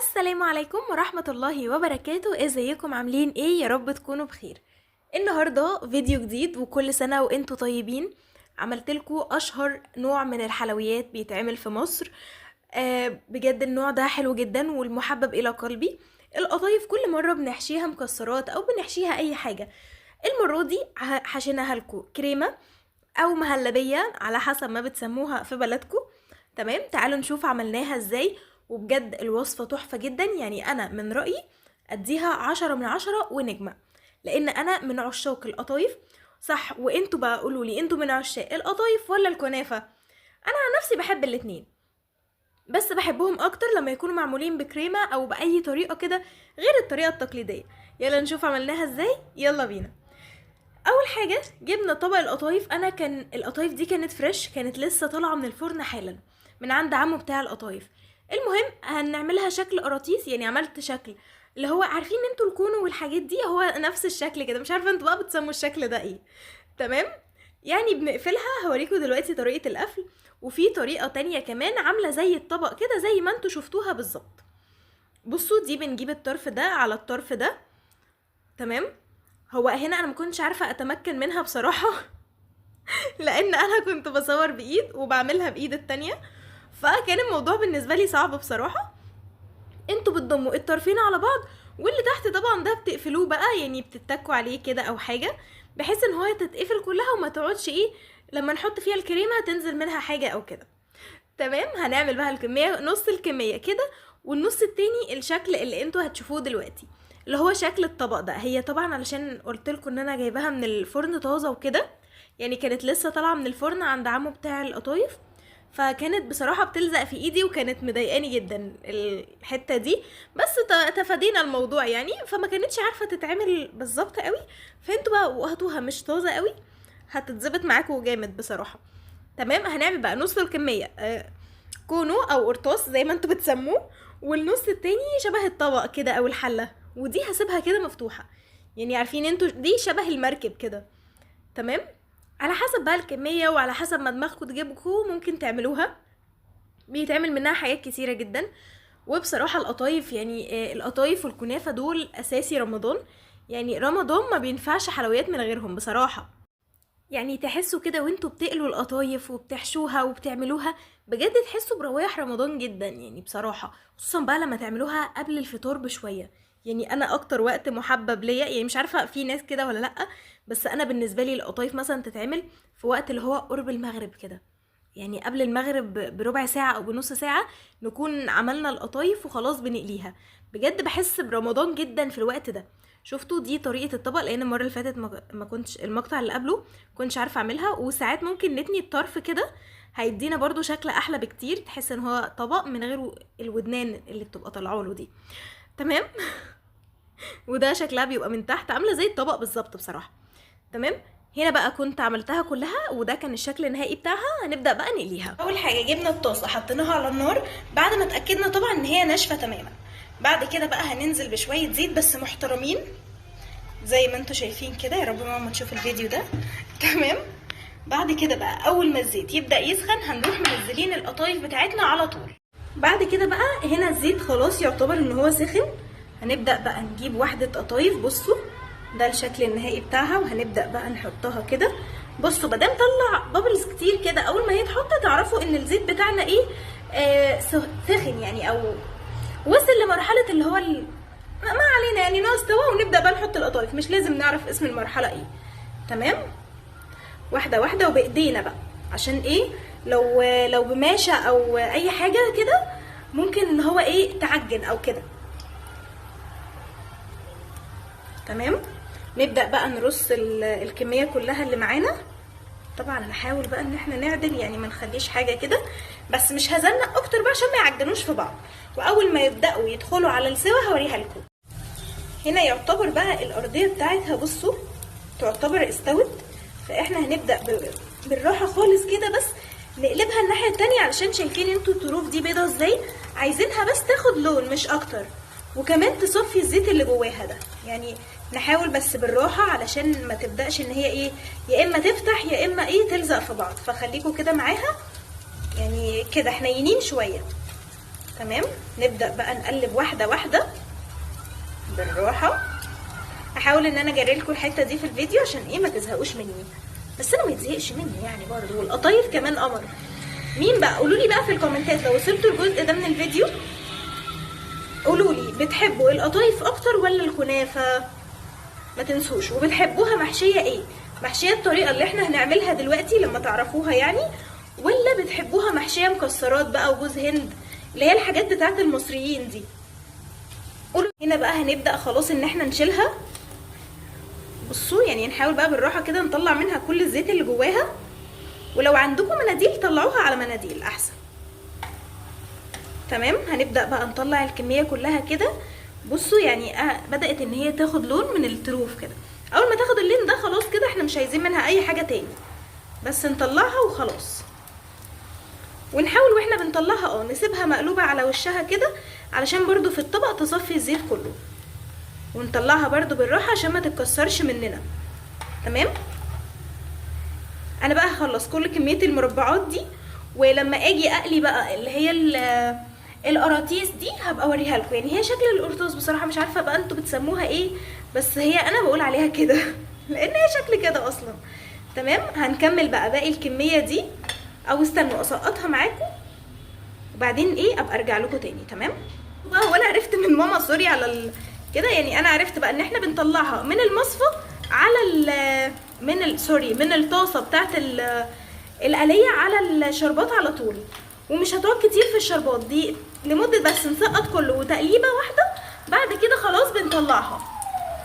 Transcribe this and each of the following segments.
السلام عليكم ورحمة الله وبركاته. ازيكم عاملين ايه؟ يا رب تكونوا بخير. النهاردة فيديو جديد وكل سنة وانتوا طيبين. عملتلكوا اشهر نوع من الحلويات بيتعمل في مصر. بجد النوع ده حلو جدا والمحبب الى قلبي. القطايف كل مرة بنحشيها مكسرات او بنحشيها اي حاجة. المرة دي حشيناها لكم كريمة او مهلبية على حسب ما بتسموها في بلدكم. تمام، تعالوا نشوف عملناها ازاي. وبجد الوصفة تحفة جدا، يعني انا من رأيي اديها 10 من 10 ونجمة، لان انا من عشاق القطايف. صح، وانتوا بقى قولولي انتوا من عشاق القطايف ولا الكنافة؟ انا عن نفسي بحب الاتنين، بس بحبهم اكتر لما يكونوا معمولين بكريمة او باي طريقة كده غير الطريقة التقليدية. يلا نشوف عملناها ازاي، يلا بينا. اول حاجه جبنا طبق القطايف. انا كان القطايف دي كانت فريش، كانت لسه طالعه من الفرن حالا من عند عمو بتاع القطايف. المهم هنعملها شكل قراطيس، يعني عملت شكل اللي هو عارفين انتوا الكونو والحاجات دي، هو نفس الشكل كده. مش عارفه انتوا بقى بتسموا الشكل ده ايه. تمام، يعني بنقفلها. هوريكم دلوقتي طريقه القفل، وفي طريقه تانية كمان عامله زي الطبق كده زي ما انتوا شفتوها بالظبط. بصوا، دي بنجيب الطرف ده على الطرف ده. تمام، هو هنا انا ما كنتش عارفه اتمكن منها بصراحه لان انا كنت بصور بايد وبعملها بايد التانية، فكان الموضوع بالنسبه لي صعب بصراحه. انتوا بتضموا الطرفين على بعض، واللي تحت طبعا ده بتقفلوه بقى، يعني بتتكوا عليه كده او حاجه بحيث ان هو تتقفل كلها وما تقعدش ايه لما نحط فيها الكريمه تنزل منها حاجه او كده. تمام، هنعمل بقى الكميه، نص الكميه كده والنص التاني الشكل اللي انتوا هتشوفوه دلوقتي، اللي هو شكل الطبق ده. هي طبعا علشان قلتلكوا ان انا جايباها من الفرن طازه وكده، يعني كانت لسه طالعه من الفرن عند عمو بتاع القطايف، فكانت بصراحه بتلزق في ايدي وكانت مضايقاني جدا الحته دي. بس تفادينا الموضوع يعني، فما كانتش عارفه تتعمل بالظبط قوي. فانتوا بقى وهاتوها مش طازه قوي، هتتظبط معاكوا جامد بصراحه. تمام، هنعمل بقى نص الكميه كونو او قرطاس زي ما انتوا بتسموه، والنص التاني شبه الطبق كده او الحله، ودي هسيبها كده مفتوحه، يعني عارفين انتوا دي شبه المركب كده. تمام، على حسب بقى الكميه وعلى حسب ما دماغكم تجيبكم ممكن تعملوها. بيتعمل منها حاجات كتيره جدا. وبصراحه القطايف يعني القطايف والكنافه دول اساسي رمضان، يعني رمضان ما بينفعش حلويات من غيرهم بصراحه. يعني تحسوا كده وانتوا بتقلوا القطايف وبتحشوها وبتعملوها، بجد تحسوا بروايح رمضان جدا يعني بصراحة، خصوصا بقى لما تعملوها قبل الفطار بشوية. يعني انا اكتر وقت محبب ليا، يعني مش عارفة في ناس كده ولا لأ، بس انا بالنسبة لي القطايف مثلا تتعمل في وقت اللي هو قرب المغرب كده، يعني قبل المغرب بربع ساعة او بنص ساعة نكون عملنا القطايف وخلاص بنقليها. بجد بحس برمضان جدا في الوقت ده. شفتوا دي طريقة الطبق، لان المرة اللي فاتت ما كنتش المقطع اللي قبله كنتش عارفة اعملها. وساعات ممكن نتني الطرف كده هيدينا برضو شكل احلى بكتير، تحس ان هو طبق من غير الودنان اللي بتبقى طالعه له دي. تمام وده شكلها بيبقى من تحت عاملة زي الطبق بالظبط بصراحة. تمام، هنا بقى كنت عملتها كلها وده كان الشكل النهائي بتاعها. هنبدأ بقى نقليها. اول حاجة جبنا الطاسة حطيناها على النار بعد ما اتأكدنا طبعا ان هي ناشفة تماما. بعد كده بقى هننزل بشوية زيت بس محترمين زي ما انتوا شايفين كده، يا رب ماما تشوف الفيديو ده. تمام، بعد كده بقى اول ما الزيت يبدأ يسخن هنروح منزلين القطايف بتاعتنا على طول. بعد كده بقى هنا الزيت خلاص يعتبر ان هو سخن، هنبدأ بقى نجيب واحدة قطايف. بصوا ده الشكل النهائي بتاعها، وهنبدأ بقى نحطها كده. بصوا مادام طلع بابلز كتير كده اول ما يتحط تعرفوا ان الزيت بتاعنا ايه سخن يعني، او وصل لمرحلة اللي هو ما علينا يعني ناقص استوى، ونبدأ بقى نحط القطايف. مش لازم نعرف اسم المرحلة ايه. تمام، واحدة واحدة وبايدينا بقى، عشان ايه لو بماشة او اي حاجة كده ممكن ان هو ايه تعجن او كده. تمام، نبدأ بقى نرص الكمية كلها اللي معانا. طبعا نحاول بقى ان احنا نعدل، يعني ما نخليش حاجة كده، بس مش هزنق اكتر بقى عشان ما يعجنوش في بعض. واول ما يبدأوا يدخلوا على السوا هوريها لكم. هنا يعتبر بقى الارضية بتاعتها بصوا تعتبر استوت، فاحنا هنبدأ بالراحة خالص كده، بس نقلبها الناحية التانية علشان شايفين انتوا الطروف دي بيضة ازاي، عايزينها بس تاخد لون مش اكتر، وكمان تصفي الزيت اللي جواها ده. يعني نحاول بس بالراحة علشان ما تبدأش ان هي ايه يا اما تفتح يا اما ايه تلزق في بعض، فخليكوا كده معاها يعني كده حنينين شوية. تمام. نبدأ بقى نقلب واحدة واحدة بالراحة. احاول ان انا اجري لكم الحتة دي في الفيديو عشان ايه ما تزهقوش مني، بس انا ما يتزهقش مني يعني برضه. والقطايف كمان قمر. مين بقى؟ قولوا لي بقى في الكومنتات لو وصلتوا الجزء ده من الفيديو، قولوا لي بتحبوا القطايف اكتر ولا الكنافة؟ ما تنسوش. وبتحبوها محشية ايه؟ محشية الطريقة اللي احنا هنعملها دلوقتي لما تعرفوها يعني، ولا بتحبوها محشية مكسرات بقى وجوز هند اللي هي الحاجات بتاعت المصريين دي؟ قولوا. هنا بقى هنبدأ خلاص ان احنا نشيلها. بصوا يعني نحاول بقى بالراحة كده نطلع منها كل الزيت اللي جواها، ولو عندكم مناديل طلعوها على مناديل احسن. تمام. هنبدأ بقى نطلع الكمية كلها كده. بصوا يعني بدأت ان هي تاخد لون من الطروف كده. اول ما تاخد اللون ده خلاص كده احنا مش عايزين منها اي حاجة تاني، بس نطلعها وخلاص. ونحاول واحنا بنطلعها نسيبها مقلوبة على وشها كده علشان برضو في الطبق تصفي الزيت كله، ونطلعها برضو بالراحة عشان ما تتكسرش مننا. تمام. انا بقى هخلص كل كمية المربعات دي، ولما اجي اقلي بقى اللي هي القراطيس دي هبقى اوريها لكم. يعني هي شكل القرطاس بصراحة مش عارفة بقى انتوا بتسموها ايه، بس هي انا بقول عليها كده لان هي شكل كده اصلا. تمام. هنكمل بقى باقي الكمية دي، او استنوا اسقطها معاكم وبعدين ايه ابقى ارجع لكم تاني. تمام. بقى وانا عرفت من ماما سوري على كده، يعني انا عرفت بقى ان احنا بنطلعها من المصفى على من الطاسه بتاعت القليه على الشربات على طول، ومش هتقعد كتير في الشربات دي لمده بس نسقط كله وتقليبه واحده. بعد كده خلاص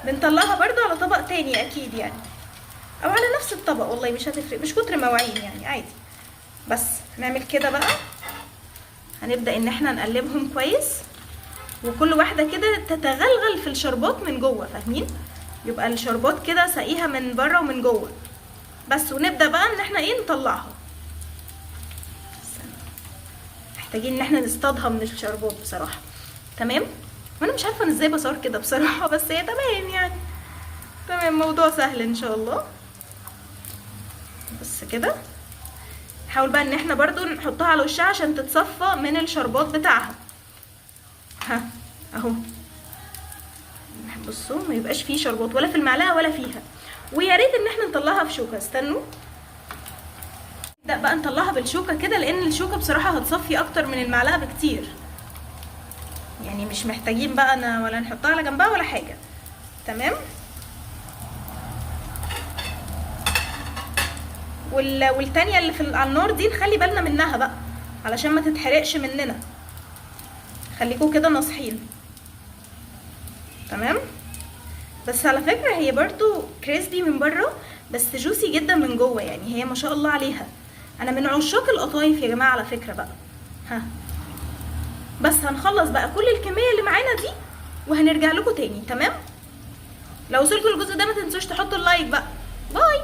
بنطلعها برضو على طبق تاني اكيد يعني، او على نفس الطبق والله مش هتفرق، مش كتر مواعين يعني عادي. بس نعمل كده بقى. هنبدأ ان احنا نقلبهم كويس، وكل واحدة كده تتغلغل في الشربات من جوه، فاهمين؟ يبقى الشربات كده ساقيها من بره ومن جوه بس. ونبدأ بقى ان احنا ايه نطلعها. محتاجين ان احنا نصطادها من الشربات بصراحة. تمام. وانا مش عارفة انا ازاي بصور كده بصراحة، بس هي تمام يعني. تمام. موضوع سهل ان شاء الله. بس كده. نحاول بقى ان احنا برضو نحطها على وشها عشان تتصفى من الشربات بتاعها. اهو بصوا ما يبقاش فيه شربات ولا في المعلقه ولا فيها. ويا ريت ان احنا نطلعها بشوكه. استنوا نبدا بقى نطلعها بالشوكه كده، لان الشوكه بصراحه هتصفي اكتر من المعلقه بكتير، يعني مش محتاجين بقى ولا نحطها على جنبها ولا حاجه. تمام. والتانية اللي على النار دي نخلي بالنا منها بقى علشان ما تتحرقش مننا. خليكوا كده ناصحين. تمام. بس على فكرة هي برضو كريسبي من بره بس جوسي جدا من جوه، يعني هي ما شاء الله عليها. انا من عشاق القطايف يا جماعة على فكرة بقى. بس هنخلص بقى كل الكمية اللي معانا دي وهنرجع لكم تاني. تمام. لو وصلتوا للجزء ده ما تنسوش تحطوا اللايك بقى. باي.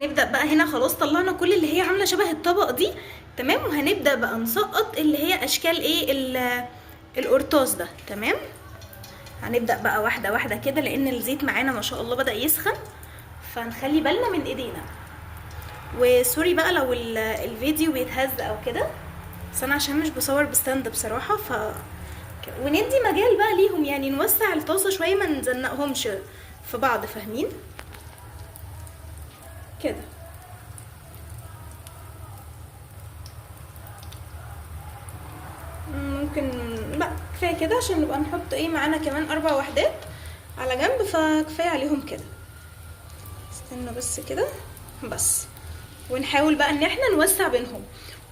نبدأ بقى هنا خلاص طلعنا كل اللي هي عاملة شبه الطبق دي. تمام. وهنبدأ بقى نسقط اللي هي اشكال ايه القرطاس ده. تمام. هنبدأ بقى واحدة واحدة كده لان الزيت معانا ما شاء الله بدأ يسخن، فنخلي بالنا من ايدينا. وسوري بقى لو الفيديو بيتهز او كده، بس انا عشان مش بصور بستاند بصراحة وندي مجال بقى ليهم، يعني نوسع الطاسة شوية ما نزنقهمش في بعض، فاهمين كده. ممكن لا كفايه كده عشان نبقى نحط ايه معانا كمان 4 وحدات على جنب، فكفايه عليهم كده. استنوا بس كده بس. ونحاول بقى ان احنا نوسع بينهم،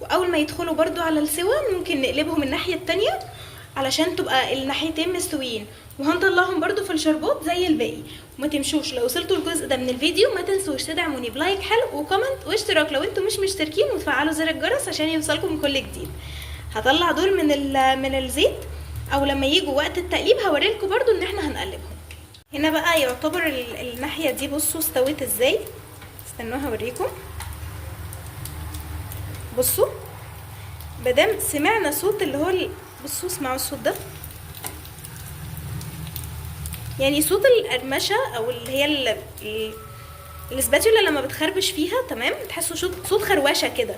واول ما يدخلوا برضو على السوا ممكن نقلبهم الناحيه التانية علشان تبقى الناحيتين مستويين، وهنطلعهم برضو في الشربات زي الباقي. وما تمشوش لو وصلتوا الجزء ده من الفيديو ما تنسوش تدعموني بلايك حلو وكومنت واشتراك لو انتم مش مشتركين، وتفعلوا زر الجرس عشان يوصلكم كل جديد. هطلع دول من الزيت، او لما يجوا وقت التقليب هوريلكم برضو ان احنا هنقلبهم. هنا بقى يعتبر الناحيه دي بصوا استوت ازاي. استنوا هوريكم. بصوا مادام سمعنا صوت اللي هو بصوا اسمعوا الصوت ده، يعني صوت القرمشه او اللي هي الاسباتيولا لما بتخربش فيها. تمام. تحسوا صوت خروشه كده.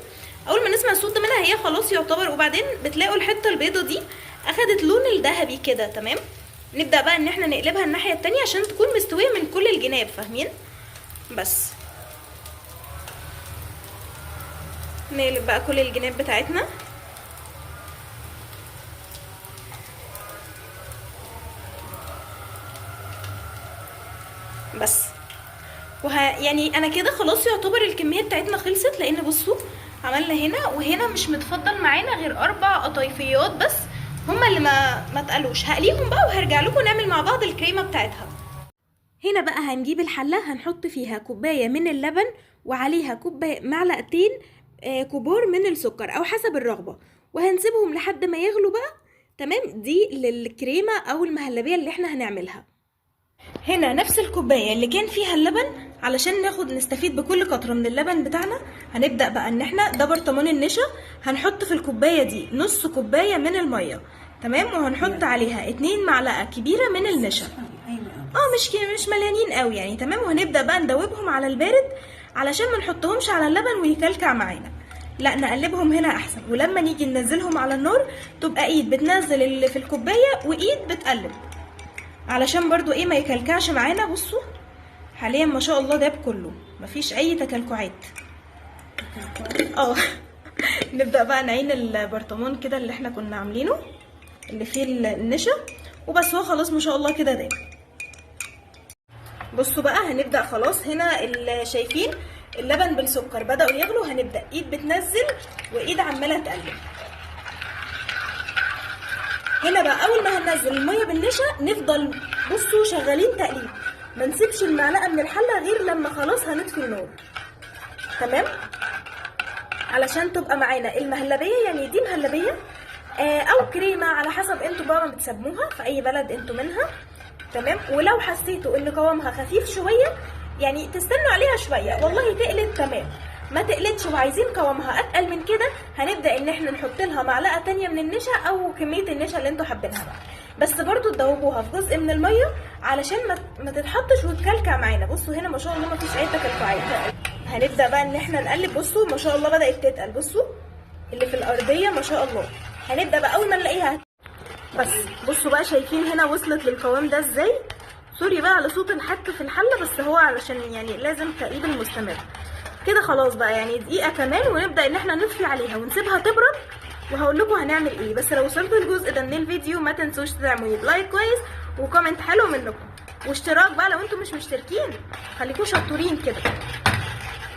اول ما نسمع الصوت ده منها هي خلاص يعتبر. وبعدين بتلاقوا الحته البيضه دي اخدت لون الذهبي كده. تمام، نبدا بقى ان احنا نقلبها الناحيه التانية عشان تكون مستويه من كل الجناب، فاهمين؟ بس نقلب بقى كل الجناب بتاعتنا. بس يعني انا كده خلاص يعتبر الكميه بتاعتنا خلصت، لان بصوا عملنا هنا وهنا مش متفضل معانا غير 4 قطايفيات بس، هما اللي ما تقلوش. هقليهم بقى وهرجع لكم نعمل مع بعض الكريمه بتاعتها. هنا بقى هنجيب الحله، هنحط فيها كوبايه من اللبن وعليها معلقتين كبار من السكر او حسب الرغبه، وهنسيبهم لحد ما يغلوا بقى. تمام، دي للكريمه او المهلبيه اللي احنا هنعملها. هنا نفس الكوبايه اللي كان فيها اللبن، علشان نستفيد بكل قطره من اللبن بتاعنا. هنبدا بقى ان احنا ده برطمان النشا، هنحط في الكوبايه دي نص كوبايه من الميه. تمام، وهنحط عليها 2 معلقه كبيره من النشا، مش مليانين قوي يعني. تمام، وهنبدا بقى ندوبهم على البارد علشان ما نحطهمش على اللبن ويكلكع معانا، لا نقلبهم هنا احسن. ولما نيجي ننزلهم على النار تبقى ايد بتنزل اللي في الكوبايه وايد بتقلب، علشان برضو ايه ما يكلكعش معانا. بصوا حاليا ما شاء الله داب كله، مفيش اي تكلكعات. نبدا بقى نعين البرطمان كده اللي احنا كنا عاملينه اللي فيه النشا وبس، هو خلاص ما شاء الله كده داب. بصوا بقى هنبدا خلاص. هنا اللي شايفين اللبن بالسكر بداوا يغلوا، هنبدا ايد بتنزل وايد عماله تقلب. هنا بقى اول ما هننزل الميه بالنشا نفضل بصوا شغالين تقليب، ما نسيبش المعلقه من الحله غير لما خلاص هنطفي النار. تمام، علشان تبقى معانا المهلبيه، يعني دي مهلبيه او كريمه على حسب انتوا بقى ما بتسموها في اي بلد انتوا منها. تمام، ولو حسيتوا ان قوامها خفيف شويه يعني تستنوا عليها شويه، والله تقلت تمام. ما تقلتش وعايزين قوامها اتقل من كده، هنبدا ان احنا نحط لها معلقه تانية من النشا او كميه النشا اللي انتوا حابينها بقى، بس برضو تدوبوها في جزء من الميه علشان ما تتحطش وتكلكع معانا. بصوا هنا ما شاء الله ما فيش اي تكلكعات. هنبدا بقى ان احنا نقلب. بصوا ما شاء الله بدات تتقل، بصوا اللي في الارضيه ما شاء الله. هنبدا بقى اول ما نلاقيها بس. بصوا بقى شايفين هنا وصلت للقوام ده ازاي؟ سوري بقى على صوت الحك في الحله، بس هو علشان يعني لازم تقريبا مستمر كده. خلاص بقى يعني دقيقه كمان ونبدا ان احنا نطفي عليها ونسيبها تبرد، وهقول لكم هنعمل ايه. بس لو وصلتوا الجزء ده من الفيديو ما تنسوش تعملوا لايك كويس وكومنت حلو منكم واشتراك بقى لو انتم مش مشتركين، خليكم شطورين كده.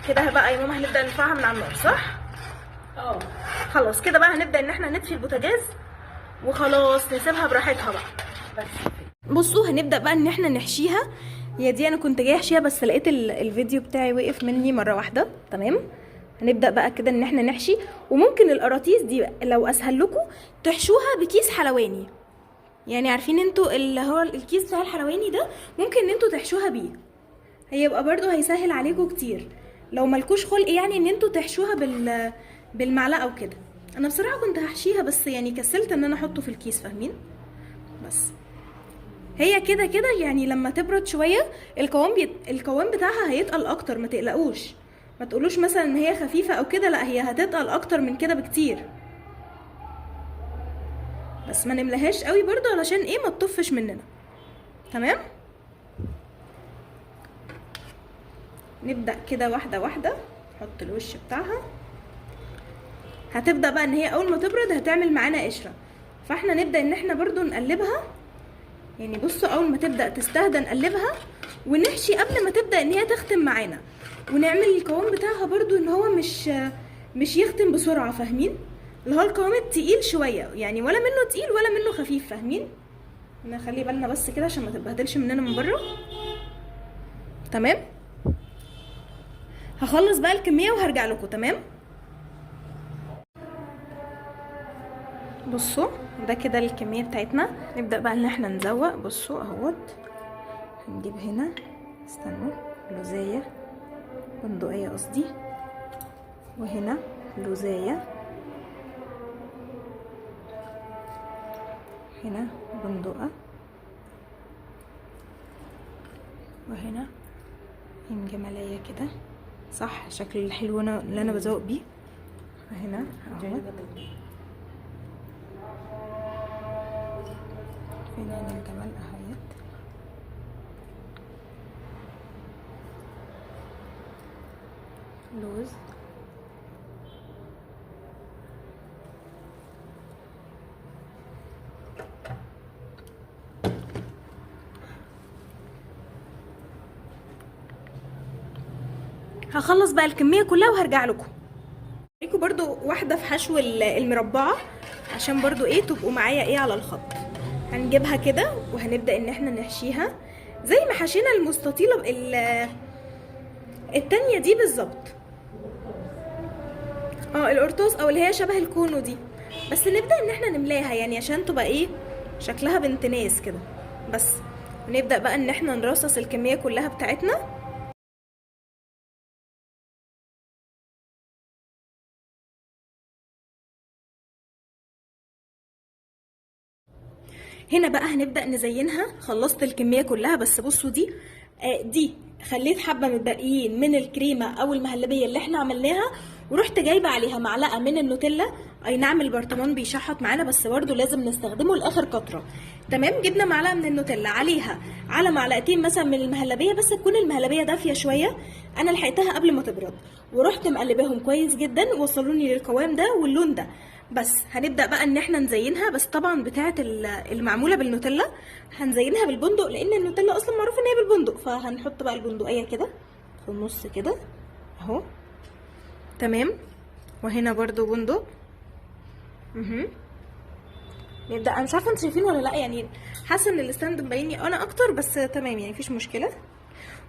كده بقى يا ماما هنبدا نرفعها من على النار صح؟ خلاص كده بقى هنبدا ان احنا نطفي البوتاجاز وخلاص نسيبها براحتها بقى. بس بصوا هنبدا بقى ان احنا نحشيها. هي دي انا كنت جايه احشيها بس لقيت الفيديو بتاعي وقف مني مره واحده. تمام، هنبدا بقى كده ان احنا نحشي. وممكن القراطيس دي لو اسهل لكم تحشوها بكيس حلواني، يعني عارفين انتوا اللي هو الكيس بتاع الحلواني ده، ممكن ان انتوا تحشوها بيه، هيبقى برضو هيسهل عليكم كتير لو ملكوش خلق يعني ان انتوا تحشوها بالمعلقه وكده. انا بصراحه كنت هحشيها بس يعني كسلت ان انا احطه في الكيس، فاهمين؟ بس هي كده كده يعني لما تبرد شويه القوام بتاعها هيتقل اكتر، ما تقلقوش. ما تقولوش مثلا ان هي خفيفه او كده، لا هي هتتقل اكتر من كده بكتير. بس ما نملهاش قوي برضو علشان ايه ما تطفش مننا. تمام، نبدا كده واحده واحده نحط الوش بتاعها. هتبدا بقى ان هي اول ما تبرد هتعمل معانا قشره، فاحنا نبدا ان احنا برضو نقلبها. يعني بصوا اول ما تبدا تستهدى نقلبها ونحشي قبل ما تبدا ان هي تختم معانا، ونعمل القوام بتاعها برضو ان هو مش يختم بسرعه، فاهمين؟ اللي هو القوام التقيل شويه، يعني ولا منه تقيل ولا منه خفيف، فاهمين؟ نخلي بالنا بس كده عشان ما تتبهدلش مننا من بره. تمام، هخلص بقى الكميه وهرجع لكم. تمام، بصوا ده كده الكميه بتاعتنا. نبدا بقى ان احنا نزوق. بصوا اهوت، هنجيب هنا استنوا لوزايه بندقيه قصدي، وهنا لوزايه، هنا بندقه، وهنا جماليه كده صح. شكل الحلو اللي انا بزوق بيه هنا اهو. فين عين الجمال اهيت. لوز، هخلص بقى الكميه كلها وهرجع لكم. هوريكم برضو واحده في حشو المربعه عشان برضو ايه تبقوا معايا ايه على الخط. هنجيبها كده وهنبدا ان احنا نحشيها زي ما حشينا المستطيله التانية دي بالظبط. القرطاس او اللي هي شبه الكونو دي، بس نبدا ان احنا نملاها يعني عشان تبقى ايه شكلها بنت ناس كده بس. ونبدا بقى ان احنا نرصص الكميه كلها بتاعتنا. هنا بقى هنبدا نزينها. خلصت الكميه كلها بس بصوا دي خليت حبه متبقيين من الكريمه او المهلبيه اللي احنا عملناها، ورحت جايبه عليها معلقه من النوتيلا. اي نعم البرطمان بيشحط معانا بس برضو لازم نستخدمه لاخر قطره. تمام، جبنا معلقه من النوتيلا عليها على معلقتين مثلا من المهلبيه، بس تكون المهلبيه دافيه شويه، انا لحقتها قبل ما تبرد، ورحت مقلباهم كويس جدا وصلوني للقوام ده واللون ده. بس هنبدا بقى ان احنا نزينها، بس طبعا بتاعه المعموله بالنوتيلا هنزينها بالبندق، لان النوتيلا اصلا معروف ان هي بالبندق، فهنحط بقى البندقيه كده في النص كده اهو. تمام، وهنا برضو بندق. نبدا. انا مش عارفه انتوا شايفين ولا لا، يعني حاسه ان الستاند مبيني انا اكتر، بس تمام يعني مفيش مشكله.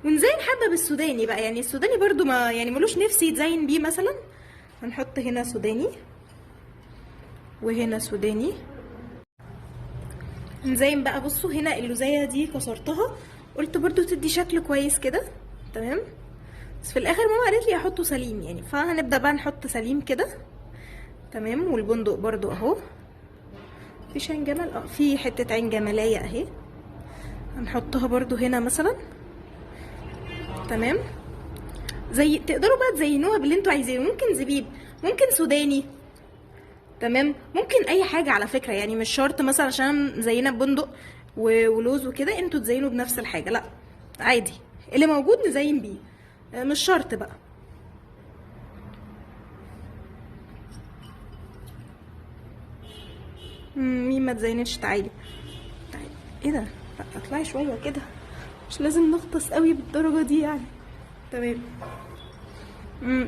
ونزين حبه بالسوداني بقى، يعني السوداني برضو ما يعني ملوش نفسي يتزين بيه مثلا. هنحط هنا سوداني وهنا سوداني. نزين بقى. بصوا هنا اللوزيه دي كسرتها، قلت برضو تدي شكل كويس كده. تمام، بس في الاخر ماما قالت لي احطه سليم يعني، فهنبدا بقى نحط سليم كده. تمام، والبندق برضو اهو. فيش عين جمل؟ في حته عين جملايه اهي، هنحطها برضو هنا مثلا. تمام، زي تقدروا بقى تزينوها باللي انتوا عايزينه، ممكن زبيب، ممكن سوداني. تمام، ممكن اي حاجه على فكره، يعني مش شرط مثلا عشان زينا ببندق ولوز وكده انتوا تزينوا بنفس الحاجه، لا عادي اللي موجود نزين بيه، مش شرط بقى. مين ما تزينتش؟ تعالي ايه ده؟ لا اطلعي شويه كده، مش لازم نغطس قوي بالدرجه دي يعني. تمام،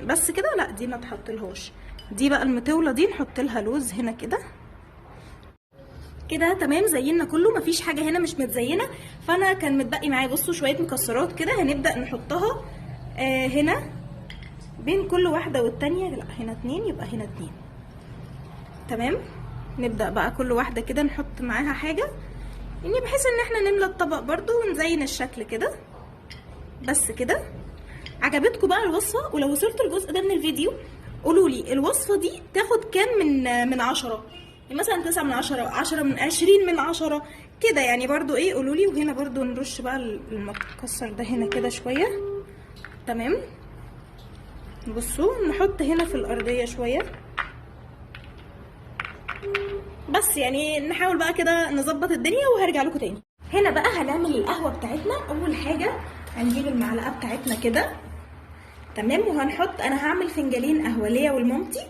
بس كده. لا دي ما تحطلهاش، دي بقى المطوله دي نحط لها لوز هنا كده كده. تمام، زينا كله، مفيش حاجه هنا مش متزينه. فانا كان متبقي معايا بصوا شويه مكسرات كده، هنبدا نحطها هنا بين كل واحده والتانيه. لا هنا 2 يبقى هنا 2. تمام، نبدا بقى كل واحده كده نحط معاها حاجه، يعني بحيث ان احنا نملى الطبق برضو ونزين الشكل كده. بس كده. عجبتكم بقى الوصفه؟ ولو وصلتوا الجزء ده من الفيديو قولوا لي الوصفه دي تاخد كام من 10؟ يعني مثلا 9 من 10، 10 من 20 من 10 كده يعني، برضو ايه قولوا لي. وهنا برضو نرش بقى المكسر ده هنا كده شويه. تمام، بصوا نحط هنا في الارضيه شويه بس، يعني نحاول بقى كده نظبط الدنيا وهرجع لكم تاني. هنا بقى هنعمل القهوه بتاعتنا. اول حاجه هنجيب المعلقه بتاعتنا كده. تمام، وهنحط، انا هعمل فنجانين قهوه ليا ولمامتي.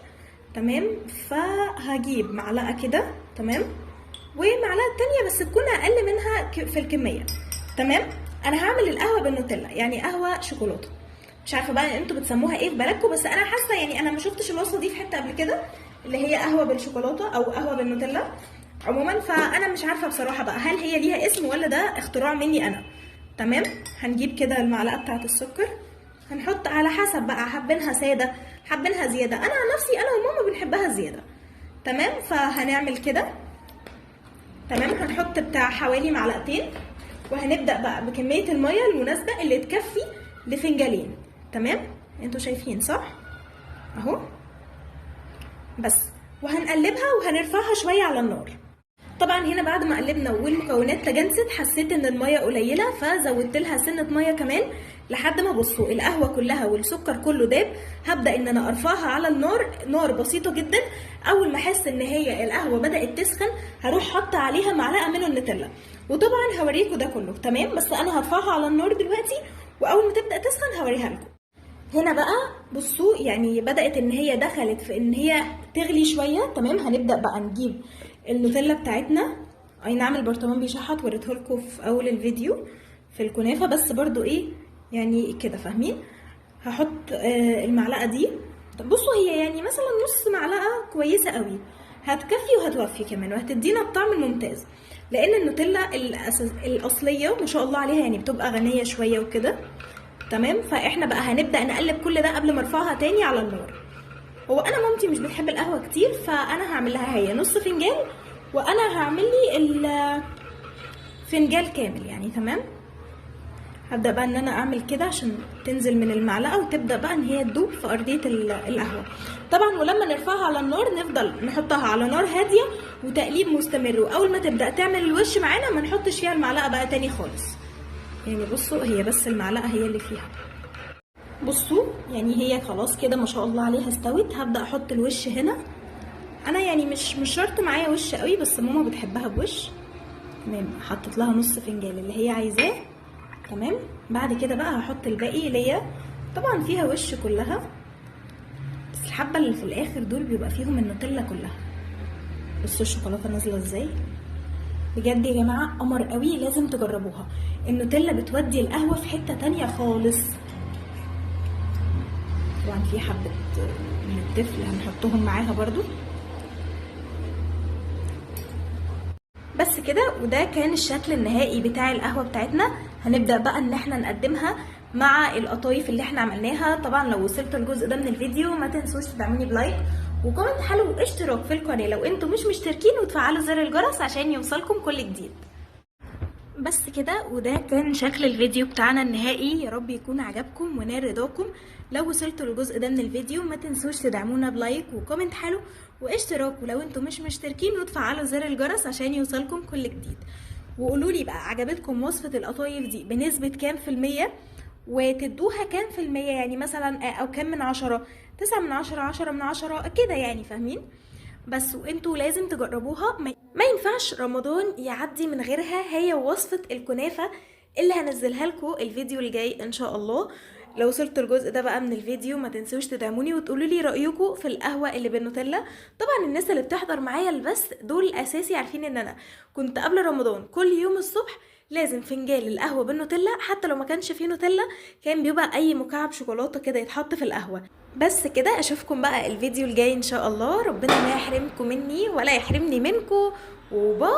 تمام، فهجيب معلقه كده. تمام، ومعلقه تانية بس تكون اقل منها في الكميه. تمام، انا هعمل القهوه بالنوتيلا، يعني قهوه شوكولاته. مش عارفه بقى انتوا بتسموها ايه في بلدكم، بس انا حاسه يعني انا ما شفتش الوصفه دي في حته قبل كده، اللي هي قهوه بالشوكولاته او قهوه بالنوتيلا عموما. فانا مش عارفه بصراحه بقى هل هي ليها اسم ولا ده اختراع مني انا. تمام، هنجيب كده المعلقه بتاعه السكر، هنحط على حسب بقى، حابينها ساده حابينها زياده. انا عن نفسي انا وماما بنحبها زياده. تمام، فهنعمل كده. تمام، هنحط بتاع حوالي معلقتين، وهنبدا بقى بكميه الميه المناسبه اللي تكفي لفنجانين. تمام، انتوا شايفين صح اهو. بس، وهنقلبها وهنرفعها شويه على النار. طبعا هنا بعد ما قلبنا والمكونات تجانست حسيت ان الميه قليله، فزودت لها سنه ميه كمان لحد ما بصوا القهوه كلها والسكر كله داب. هبدا ان انا ارفعها على النار، نار بسيطه جدا. اول ما احس ان هي القهوه بدات تسخن هروح حاطه عليها معلقه من النوتيلا، وطبعا هوريكم ده كله تمام. بس انا هرفعها على النار دلوقتي، واول ما تبدا تسخن هوريها لكم. هنا بقى بصوا يعني بدات ان هي دخلت في ان هي تغلي شويه تمام. هنبدا بقى نجيب النوتيلا بتاعتنا. اي نعم البرطمان بيشحط، وريته لكم في اول الفيديو في الكنافه، بس برضو ايه يعني كده فاهمين. هحط المعلقه دي. طب بصوا هي يعني مثلا نص معلقه كويسه قوي، هتكفي وهتوفي كمان، وهتدينا الطعم الممتاز. لان النوتيلا الاصليه ما شاء الله عليها يعني بتبقى غنيه شويه وكده تمام. فاحنا بقى هنبدا نقلب كل ده قبل ما ارفعها تاني على النار. هو انا مامتي مش بتحب القهوه كتير، فانا هعمل لها هي نص فنجان، وانا هعمل لي الفنجان كامل يعني تمام. هبدا بقى ان انا اعمل كده عشان تنزل من المعلقه وتبدا بقى ان هي تدوب في ارضيه القهوه طبعا. ولما نرفعها على النار نفضل نحطها على نار هاديه وتقليب مستمر، واول ما تبدا تعمل الوش معانا ما نحطش فيها المعلقه بقى تاني خالص. يعني بصوا هي بس المعلقه هي اللي فيها. بصوا يعني هي خلاص كده ما شاء الله عليها استوت. هبدا احط الوش هنا. انا يعني مش شرط معايا وش قوي، بس ماما بتحبها بوش تمام. حطيت لها نص فنجان اللي هي عايزاه تمام. بعد كده بقى هحط الباقي ليا، طبعا فيها وش كلها، بس الحبه اللي في الاخر دول بيبقى فيهم النوتيلا كلها. بصوا الشوكولاته نازله ازاي بجد يا جماعه، قمر قوي، لازم تجربوها. النوتيلا بتودي القهوه في حته تانية خالص. طبعا في حبه من التفل هنحطهم معاها برضو. بس كده، وده كان الشكل النهائي بتاع القهوه بتاعتنا. هنبدا بقى ان احنا نقدمها مع القطايف اللي احنا عملناها. طبعا لو وصلتوا الجزء ده من الفيديو ما تنسوش تدعموني بلايك وكومنت حلو واشتراك في القناه لو انتم مش مشتركين، وتفعلوا زر الجرس عشان يوصلكم كل جديد. بس كده، وده كان شكل الفيديو بتاعنا النهائي. يا رب يكون عجبكم ونال رضاكم. لو وصلتوا للجزء ده من الفيديو ما تنسوش تدعمونا بلايك وكومنت حلو واشتراك، ولو انتم مش مشتركين وتفعلوا زر الجرس عشان يوصلكم كل جديد. وقولوا لي بقى عجبتكم وصفة القطايف دي بنسبة كام في المية، وتدوها كام في المية، يعني مثلا او كام من 10، 9 من 10، 10 من 10 كده يعني فاهمين. بس وانتوا لازم تجربوها. ما ينفعش رمضان يعدي من غيرها، هي وصفة الكنافة اللي هنزلها لكم الفيديو الجاي ان شاء الله. لو وصلتوا الجزء ده بقى من الفيديو ما تنسوش تدعموني وتقولوا لي رايكم في القهوه اللي بالنوتيلا. طبعا الناس اللي بتحضر معايا البث دول اساسي عارفين ان انا كنت قبل رمضان كل يوم الصبح لازم فنجان القهوه بالنوتيلا، حتى لو ما كانش فيه نوتيلا كان بيبقى اي مكعب شوكولاته كده يتحط في القهوه. بس كده، اشوفكم بقى الفيديو الجاي ان شاء الله. ربنا ما يحرمكم مني ولا يحرمني منكم، وباي.